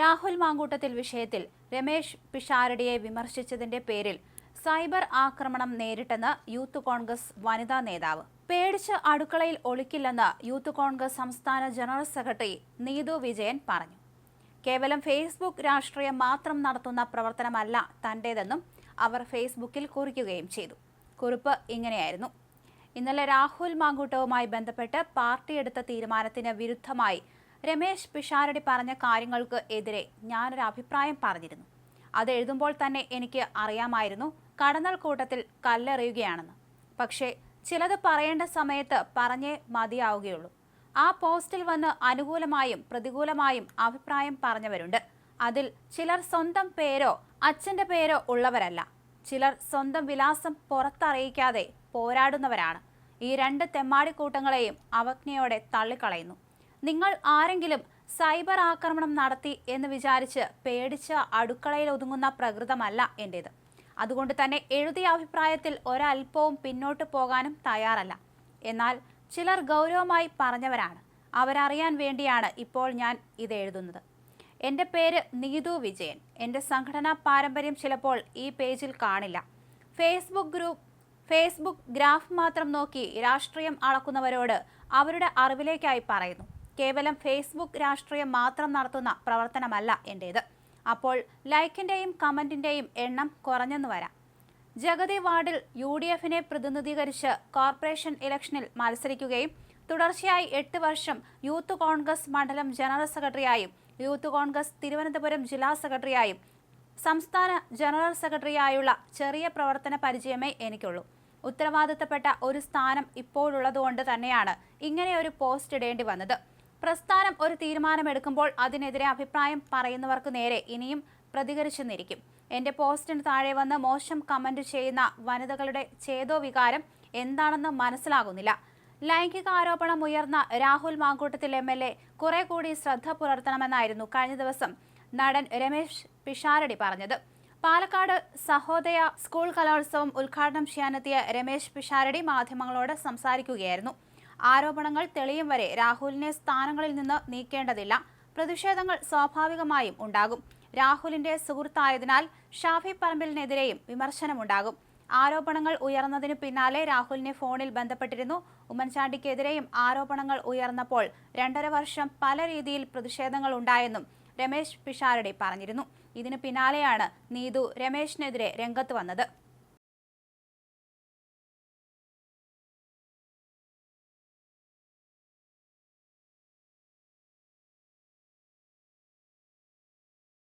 രാഹുൽ മാങ്കൂട്ടത്തിൽ വിഷയത്തിൽ രമേശ് പിഷാരടിയെ വിമർശിച്ചതിന്റെ പേരിൽ സൈബർ ആക്രമണം നേരിട്ടെന്ന് യൂത്ത് കോൺഗ്രസ് വനിതാ നേതാവ്. പേടിച്ച് അടുക്കളയിൽ ഒളിക്കില്ലെന്ന് യൂത്ത് കോൺഗ്രസ് സംസ്ഥാന ജനറൽ സെക്രട്ടറി നീതു വിജയൻ പറഞ്ഞു. കേവലം ഫേസ്ബുക്ക് രാഷ്ട്രീയം മാത്രം നടത്തുന്ന പ്രവർത്തനമല്ല തന്റേതെന്നും അവർ ഫേസ്ബുക്കിൽ കുറിക്കുകയും ചെയ്തു. കുറിപ്പ് ഇങ്ങനെയായിരുന്നു: ഇന്നലെ രാഹുൽ മാങ്കൂട്ടവുമായി ബന്ധപ്പെട്ട് പാർട്ടി എടുത്ത തീരുമാനത്തിന് വിരുദ്ധമായി രമേശ് പിഷാരടി പറഞ്ഞ കാര്യങ്ങൾക്ക് എതിരെ ഞാനൊരു അഭിപ്രായം പറഞ്ഞിരുന്നു. അത് എഴുതുമ്പോൾ തന്നെ എനിക്ക് അറിയാമായിരുന്നു കടന്നൽ കൂട്ടത്തിൽ കല്ലെറിയുകയാണെന്ന്. പക്ഷേ ചിലത് പറയേണ്ട സമയത്ത് പറഞ്ഞേ മതിയാവുകയുള്ളൂ. ആ പോസ്റ്റിൽ വന്ന് അനുകൂലമായും പ്രതികൂലമായും അഭിപ്രായം പറഞ്ഞവരുണ്ട്. അതിൽ ചിലർ സ്വന്തം പേരോ അച്ഛന്റെ പേരോ ഉള്ളവരല്ല. ചിലർ സ്വന്തം വിലാസം പുറത്തറിയിക്കാതെ പോരാടുന്നവരാണ്. ഈ രണ്ട് തെമ്മാടിക്കൂട്ടങ്ങളെയും അവജ്ഞയോടെ തള്ളിക്കളയുന്നു. നിങ്ങൾ ആരെങ്കിലും സൈബർ ആക്രമണം നടത്തി എന്ന് വിചാരിച്ച് പേടിച്ച് അടുക്കളയിൽ ഒതുങ്ങുന്ന പ്രകൃതമല്ല എന്റേത്. അതുകൊണ്ട് തന്നെ എഴുതിയ അഭിപ്രായത്തിൽ ഒരൽപ്പവും പിന്നോട്ട് പോകാനും തയ്യാറല്ല. എന്നാൽ ചിലർ ഗൗരവമായി പറഞ്ഞവരാണ്. അവരറിയാൻ വേണ്ടിയാണ് ഇപ്പോൾ ഞാൻ ഇത് എഴുതുന്നത്. എൻ്റെ പേര് നീതു വിജയൻ. എൻ്റെ സംഘടനാ പാരമ്പര്യം ചിലപ്പോൾ ഈ പേജിൽ കാണില്ല. ഫേസ്ബുക്ക് ഗ്രാഫ് മാത്രം നോക്കി രാഷ്ട്രീയം അളക്കുന്നവരോട് അവരുടെ അറിവിലേക്കായി പറയുന്നു. കേവലം ഫേസ്ബുക്ക് രാഷ്ട്രീയം മാത്രം നടത്തുന്ന പ്രവർത്തനമല്ല എന്റേത്. അപ്പോൾ ലൈക്കിന്റെയും കമന്റിന്റെയും എണ്ണം കുറഞ്ഞെന്ന് വരാം. ജഗതി വാർഡിൽ UDFനെ പ്രതിനിധീകരിച്ച് കോർപ്പറേഷൻ ഇലക്ഷനിൽ മത്സരിക്കുകയും തുടർച്ചയായി 8 വർഷം യൂത്ത് കോൺഗ്രസ് മണ്ഡലം ജനറൽ സെക്രട്ടറിയായും യൂത്ത് കോൺഗ്രസ് തിരുവനന്തപുരം ജില്ലാ സെക്രട്ടറിയായും സംസ്ഥാന ജനറൽ സെക്രട്ടറിയായുള്ള ചെറിയ പ്രവർത്തന പരിചയമേ എനിക്കുള്ളൂ. ഉത്തരവാദിത്തപ്പെട്ട ഒരു സ്ഥാനം ഇപ്പോഴുള്ളതുകൊണ്ട് തന്നെയാണ് ഇങ്ങനെ ഒരു പോസ്റ്റ് ഇടേണ്ടി വന്നത്. പ്രസ്ഥാനം ഒരു തീരുമാനമെടുക്കുമ്പോൾ അതിനെതിരെ അഭിപ്രായം പറയുന്നവർക്ക് നേരെ ഇനിയും പ്രതികരിച്ചെന്നിരിക്കും. എന്റെ പോസ്റ്റിന് താഴെ വന്ന് മോശം കമന്റ് ചെയ്യുന്ന വനിതകളുടെ ചേതോവികാരം എന്താണെന്ന് മനസ്സിലാകുന്നില്ല. ലൈംഗിക ആരോപണം ഉയർന്ന രാഹുൽ മാങ്കൂട്ടത്തിൽ MLA കുറെ കൂടി ശ്രദ്ധ പുലർത്തണമെന്നായിരുന്നു കഴിഞ്ഞ ദിവസം നടൻ രമേശ് പിഷാരടി പറഞ്ഞത്. പാലക്കാട് സഹോദയ സ്കൂൾ കലോത്സവം ഉദ്ഘാടനം ചെയ്യാനെത്തിയ രമേശ് പിഷാരടി മാധ്യമങ്ങളോട് സംസാരിക്കുകയായിരുന്നു. ആരോപണങ്ങൾ തെളിയും വരെ രാഹുലിനെ സ്ഥാനങ്ങളിൽ നിന്ന് നീക്കേണ്ടതില്ല. പ്രതിഷേധങ്ങൾ സ്വാഭാവികമായും ഉണ്ടാകും. രാഹുലിന്റെ സുഹൃത്തായതിനാൽ ഷാഫി പറമ്പിലിനെതിരെയും വിമർശനമുണ്ടാകും. ആരോപണങ്ങൾ ഉയർന്നതിനു പിന്നാലെ രാഹുലിനെ ഫോണിൽ ബന്ധപ്പെട്ടിരുന്നു. ഉമ്മൻചാണ്ടിക്കെതിരെയും ആരോപണങ്ങൾ ഉയർന്നപ്പോൾ 2.5 വർഷം പല രീതിയിൽ പ്രതിഷേധങ്ങൾ ഉണ്ടായെന്നും രമേശ് പിഷാരടി പറഞ്ഞിരുന്നു. ഇതിനു പിന്നാലെയാണ് നീതു രമേശിനെതിരെ രംഗത്ത് വന്നത്.